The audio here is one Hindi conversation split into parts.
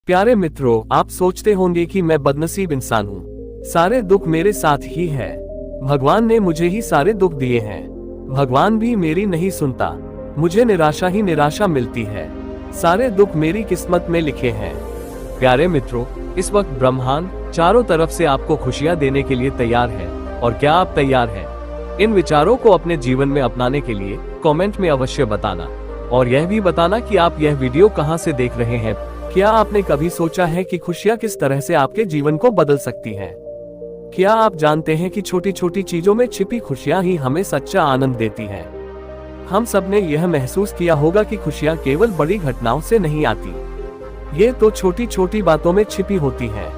प्यारे मित्रों, आप सोचते होंगे कि मैं बदनसीब इंसान हूँ, सारे दुख मेरे साथ ही है। भगवान ने मुझे ही सारे दुख दिए हैं, भगवान भी मेरी नहीं सुनता, मुझे निराशा ही निराशा मिलती है, सारे दुख मेरी किस्मत में लिखे हैं। प्यारे मित्रों, इस वक्त ब्रह्मांड चारों तरफ से आपको खुशियां देने के लिए तैयार है। और क्या आप तैयार हैं? इन विचारों को अपने जीवन में अपनाने के लिए कमेंट में अवश्य बताना, और यह भी बताना कि आप यह वीडियो कहां से देख रहे हैं। क्या आपने कभी सोचा है कि खुशियां किस तरह से आपके जीवन को बदल सकती हैं? क्या आप जानते हैं कि छोटी छोटी चीजों में छिपी खुशियां ही हमें सच्चा आनंद देती हैं? हम सबने यह महसूस किया होगा कि खुशियां केवल बड़ी घटनाओं से नहीं आती, ये तो छोटी छोटी बातों में छिपी होती हैं।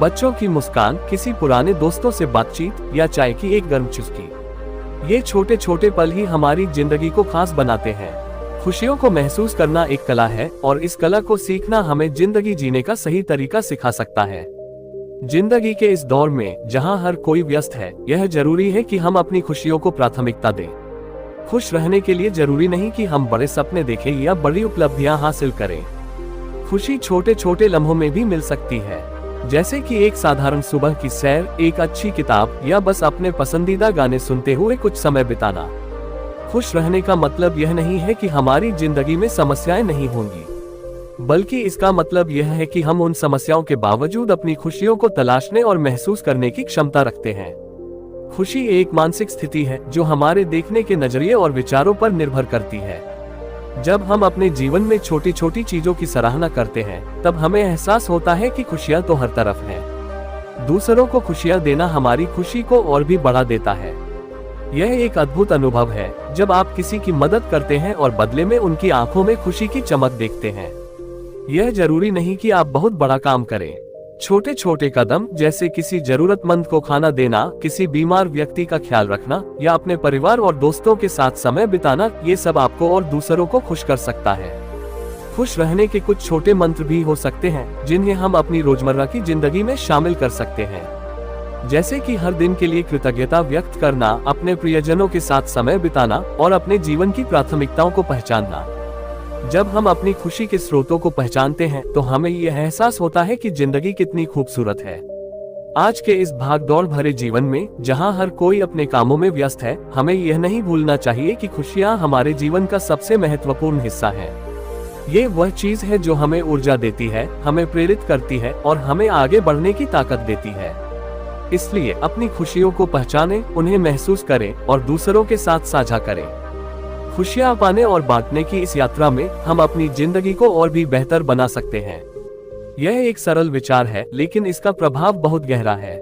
बच्चों की मुस्कान, किसी पुराने दोस्तों से बातचीत या चाय की एक गर्म चुस्की, ये छोटे छोटे पल ही हमारी जिंदगी को खास बनाते हैं। खुशियों को महसूस करना एक कला है, और इस कला को सीखना हमें जिंदगी जीने का सही तरीका सिखा सकता है। जिंदगी के इस दौर में जहां हर कोई व्यस्त है, यह जरूरी है कि हम अपनी खुशियों को प्राथमिकता दें। खुश रहने के लिए जरूरी नहीं कि हम बड़े सपने देखें या बड़ी उपलब्धियां हासिल करें। खुशी छोटे छोटे लम्हों में भी मिल सकती है, जैसे कि एक साधारण सुबह की सैर, एक अच्छी किताब, या बस अपने पसंदीदा गाने सुनते हुए कुछ समय बिताना। खुश रहने का मतलब यह नहीं है कि हमारी जिंदगी में समस्याएं नहीं होंगी, बल्कि इसका मतलब यह है कि हम उन समस्याओं के बावजूद अपनी खुशियों को तलाशने और महसूस करने की क्षमता रखते हैं। खुशी एक मानसिक स्थिति है जो हमारे देखने के नजरिए और विचारों पर निर्भर करती है। जब हम अपने जीवन में छोटी छोटी चीजों की सराहना करते हैं, तब हमें एहसास होता है कि खुशियां तो हर तरफ हैं। दूसरों को खुशियां देना हमारी खुशी को और भी बढ़ा देता है। यह एक अद्भुत अनुभव है जब आप किसी की मदद करते हैं और बदले में उनकी आंखों में खुशी की चमक देखते हैं। यह जरूरी नहीं कि आप बहुत बड़ा काम करें। छोटे छोटे कदम, जैसे किसी जरूरतमंद को खाना देना, किसी बीमार व्यक्ति का ख्याल रखना, या अपने परिवार और दोस्तों के साथ समय बिताना, ये सब आपको और दूसरों को खुश कर सकता है। खुश रहने के कुछ छोटे मंत्र भी हो सकते हैं जिन्हें हम अपनी रोजमर्रा की जिंदगी में शामिल कर सकते हैं, जैसे कि हर दिन के लिए कृतज्ञता व्यक्त करना, अपने प्रियजनों के साथ समय बिताना, और अपने जीवन की प्राथमिकताओं को पहचानना। जब हम अपनी खुशी के स्रोतों को पहचानते हैं, तो हमें यह एहसास होता है कि जिंदगी कितनी खूबसूरत है। आज के इस भागदौड़ भरे जीवन में, जहां हर कोई अपने कामों में व्यस्त है, हमें यह नहीं भूलना चाहिए कि खुशियां हमारे जीवन का सबसे महत्वपूर्ण हिस्सा है। ये वह चीज है जो हमें ऊर्जा देती है, हमें प्रेरित करती है और हमें आगे बढ़ने की ताकत देती है। इसलिए अपनी खुशियों को पहचानें, उन्हें महसूस करें और दूसरों के साथ साझा करें। खुशियां पाने और बांटने की इस यात्रा में हम अपनी जिंदगी को और भी बेहतर बना सकते हैं। यह एक सरल विचार है, लेकिन इसका प्रभाव बहुत गहरा है।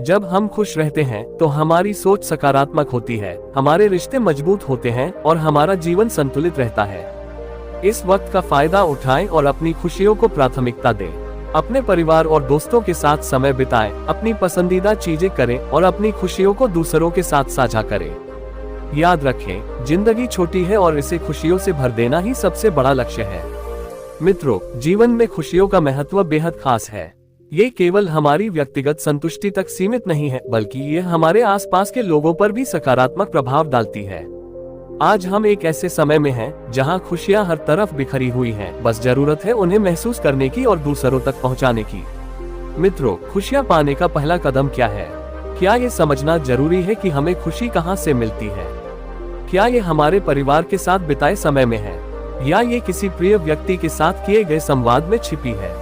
जब हम खुश रहते हैं तो हमारी सोच सकारात्मक होती है, हमारे रिश्ते मजबूत होते हैं और हमारा जीवन संतुलित रहता है। इस वक्त का फायदा उठाएं और अपनी खुशियों को प्राथमिकता दें। अपने परिवार और दोस्तों के साथ समय बिताएं, अपनी पसंदीदा चीजें करें और अपनी खुशियों को दूसरों के साथ साझा करें। याद रखें, जिंदगी छोटी है और इसे खुशियों से भर देना ही सबसे बड़ा लक्ष्य है। मित्रों, जीवन में खुशियों का महत्व बेहद खास है। ये केवल हमारी व्यक्तिगत संतुष्टि तक सीमित नहीं है, बल्कि ये हमारे आसपास के लोगों पर भी सकारात्मक प्रभाव डालती है। आज हम एक ऐसे समय में हैं जहां खुशियां हर तरफ बिखरी हुई हैं, बस जरूरत है उन्हें महसूस करने की और दूसरों तक पहुंचाने की। मित्रों, खुशियां पाने का पहला कदम क्या है? क्या ये समझना जरूरी है कि हमें खुशी कहां से मिलती है? क्या ये हमारे परिवार के साथ बिताए समय में है, या ये किसी प्रिय व्यक्ति के साथ किए गए संवाद में छिपी है?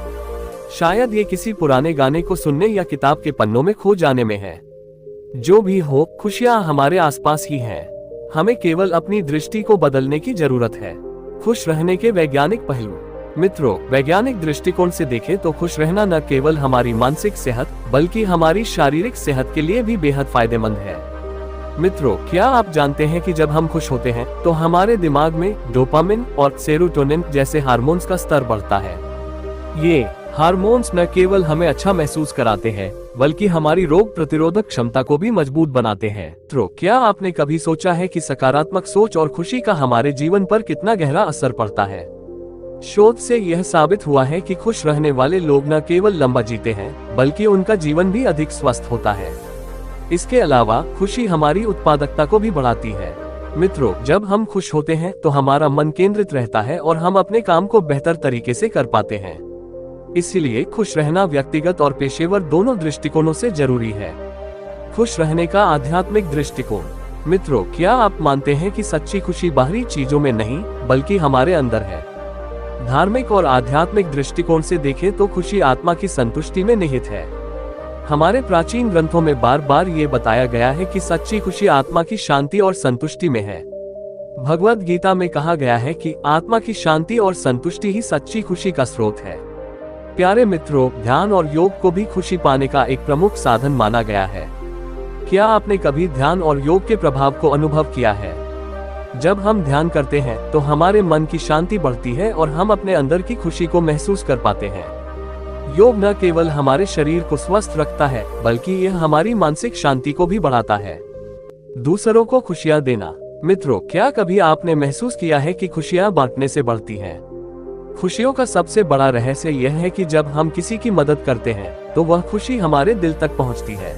शायद ये किसी पुराने गाने को सुनने या किताब के पन्नों में खो जाने में है। जो भी हो, खुशियां हमारे आसपास ही हैं। हमें केवल अपनी दृष्टि को बदलने की जरूरत है। खुश रहने के वैज्ञानिक पहलू। मित्रों, वैज्ञानिक दृष्टिकोण से देखें तो खुश रहना न केवल हमारी मानसिक सेहत, बल्कि हमारी शारीरिक सेहत के लिए भी बेहद फायदेमंद है। मित्रों, क्या आप जानते हैं कि जब हम खुश होते हैं तो हमारे दिमाग में डोपामिन और सेरोटोनिन जैसे हार्मोन्स का स्तर बढ़ता है। ये हार्मोन्स न केवल हमें अच्छा महसूस कराते हैं, बल्कि हमारी रोग प्रतिरोधक क्षमता को भी मजबूत बनाते हैं। तो क्या आपने कभी सोचा है कि सकारात्मक सोच और खुशी का हमारे जीवन पर कितना गहरा असर पड़ता है? शोध से यह साबित हुआ है कि खुश रहने वाले लोग न केवल लंबा जीते हैं, बल्कि उनका जीवन भी अधिक स्वस्थ होता है। इसके अलावा खुशी हमारी उत्पादकता को भी बढ़ाती है। मित्रों, जब हम खुश होते हैं तो हमारा मन केंद्रित रहता है और हम अपने काम को बेहतर तरीके से कर पाते हैं। इसीलिए खुश रहना व्यक्तिगत और पेशेवर दोनों दृष्टिकोणों से जरूरी है। खुश रहने का आध्यात्मिक दृष्टिकोण। मित्रों, क्या आप मानते हैं कि सच्ची खुशी बाहरी चीजों में नहीं बल्कि हमारे अंदर है? धार्मिक और आध्यात्मिक दृष्टिकोण से देखें तो खुशी आत्मा की संतुष्टि में निहित है। हमारे प्राचीन ग्रंथों में बार बार ये बताया गया है कि सच्ची खुशी आत्मा की शांति और संतुष्टि में है। भगवद गीता में कहा गया है कि आत्मा की शांति और संतुष्टि ही सच्ची खुशी का स्रोत है। प्यारे मित्रों, ध्यान और योग को भी खुशी पाने का एक प्रमुख साधन माना गया है। क्या आपने कभी ध्यान और योग के प्रभाव को अनुभव किया है? जब हम ध्यान करते हैं तो हमारे मन की शांति बढ़ती है और हम अपने अंदर की खुशी को महसूस कर पाते हैं। योग न केवल हमारे शरीर को स्वस्थ रखता है बल्कि यह हमारी मानसिक शांति को भी बढ़ाता है। दूसरों को खुशियां देना। मित्रों, क्या कभी आपने महसूस किया है कि खुशियां बांटने से बढ़ती हैं? खुशियों का सबसे बड़ा रहस्य यह है कि जब हम किसी की मदद करते हैं तो वह खुशी हमारे दिल तक पहुंचती है।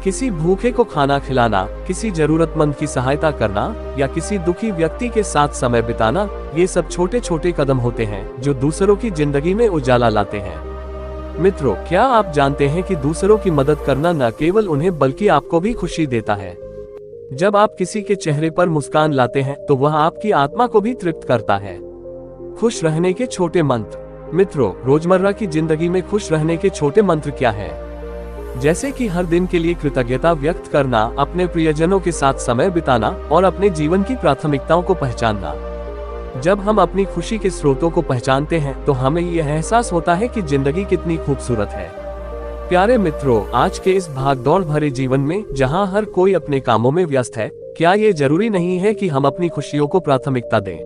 किसी भूखे को खाना खिलाना, किसी जरूरतमंद की सहायता करना या किसी दुखी व्यक्ति के साथ समय बिताना, ये सब छोटे छोटे कदम होते हैं जो दूसरों की जिंदगी में उजाला लाते हैं। मित्रों, क्या आप जानते हैं कि दूसरों की मदद करना न केवल उन्हें बल्कि आपको भी खुशी देता है? जब आप किसी के चेहरे पर मुस्कान लाते हैं तो वह आपकी आत्मा को भी तृप्त करता है। खुश रहने के छोटे मंत्र। मित्रों, रोजमर्रा की जिंदगी में खुश रहने के छोटे मंत्र क्या हैं? जैसे कि हर दिन के लिए कृतज्ञता व्यक्त करना, अपने प्रियजनों के साथ समय बिताना और अपने जीवन की प्राथमिकताओं को पहचानना। जब हम अपनी खुशी के स्रोतों को पहचानते हैं तो हमें यह एहसास होता है कि जिंदगी कितनी खूबसूरत है। प्यारे मित्रों, आज के इस भागदौड़ भरे जीवन में जहां हर कोई अपने कामों में व्यस्त है, क्या ये जरूरी नहीं है कि हम अपनी खुशियों को प्राथमिकता दें?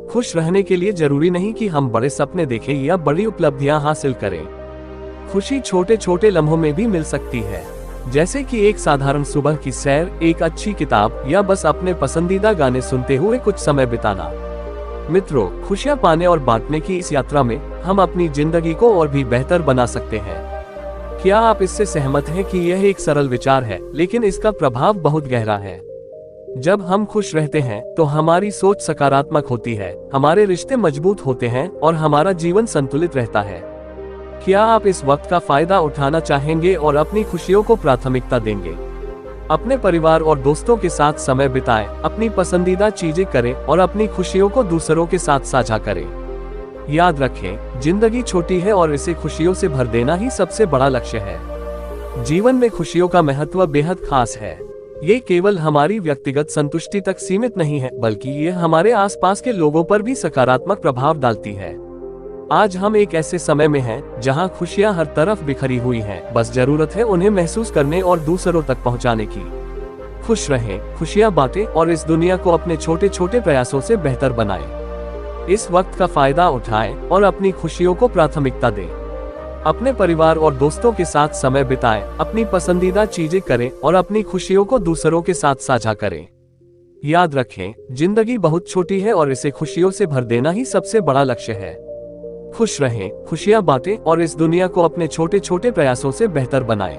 खुश रहने के लिए जरूरी नहीं कि हम बड़े सपने देखें या बड़ी उपलब्धियां हासिल करें। खुशी छोटे छोटे लम्हों में भी मिल सकती है, जैसे कि एक साधारण सुबह की सैर, एक अच्छी किताब या बस अपने पसंदीदा गाने सुनते हुए कुछ समय बिताना। मित्रों, खुशियां पाने और बांटने की इस यात्रा में हम अपनी जिंदगी को और भी बेहतर बना सकते हैं। क्या आप इससे सहमत हैं कि यह एक सरल विचार है लेकिन इसका प्रभाव बहुत गहरा है? जब हम खुश रहते हैं तो हमारी सोच सकारात्मक होती है, हमारे रिश्ते मजबूत होते हैं और हमारा जीवन संतुलित रहता है। क्या आप इस वक्त का फायदा उठाना चाहेंगे और अपनी खुशियों को प्राथमिकता देंगे? अपने परिवार और दोस्तों के साथ समय बिताएं, अपनी पसंदीदा चीजें करें और अपनी खुशियों को दूसरों के साथ साझा करें। याद रखें, जिंदगी छोटी है और इसे खुशियों से भर देना ही सबसे बड़ा लक्ष्य है। जीवन में खुशियों का महत्व बेहद खास है। ये केवल हमारी व्यक्तिगत संतुष्टि तक सीमित नहीं है बल्कि ये हमारे आसपास के लोगों पर भी सकारात्मक प्रभाव डालती है। आज हम एक ऐसे समय में हैं जहां खुशियां हर तरफ बिखरी हुई हैं, बस जरूरत है उन्हें महसूस करने और दूसरों तक पहुंचाने की। खुश रहें, खुशियां बांटें और इस दुनिया को अपने छोटे छोटे प्रयासों से बेहतर बनाएं। इस वक्त का फायदा उठाएं और अपनी खुशियों को प्राथमिकता दें। अपने परिवार और दोस्तों के साथ समय बिताएं, अपनी पसंदीदा चीजें करें और अपनी खुशियों को दूसरों के साथ साझा करें। याद रखें, जिंदगी बहुत छोटी है और इसे खुशियों से भर देना ही सबसे बड़ा लक्ष्य है। खुश रहें, खुशियां बांटें और इस दुनिया को अपने छोटे छोटे प्रयासों से बेहतर बनाएं।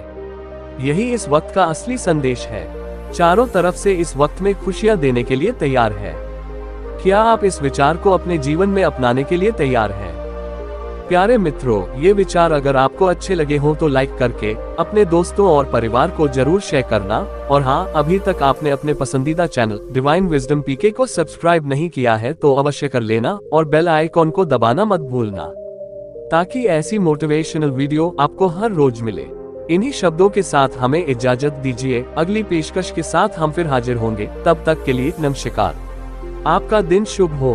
यही इस वक्त का असली संदेश है। चारों तरफ से इस वक्त में खुशियां देने के लिए तैयार है। क्या आप इस विचार को अपने जीवन में अपनाने के लिए तैयार हैं? प्यारे मित्रों, ये विचार अगर आपको अच्छे लगे हो तो लाइक करके अपने दोस्तों और परिवार को जरूर शेयर करना। और हाँ, अभी तक आपने अपने पसंदीदा चैनल डिवाइन विजडम पीके को सब्सक्राइब नहीं किया है तो अवश्य कर लेना और बेल आइकॉन को दबाना मत भूलना, ताकि ऐसी मोटिवेशनल वीडियो आपको हर रोज मिले। इन्हीं शब्दों के साथ हमें इजाजत दीजिए। अगली पेशकश के साथ हम फिर हाजिर होंगे। तब तक के लिए नमस्कार। आपका दिन शुभ हो।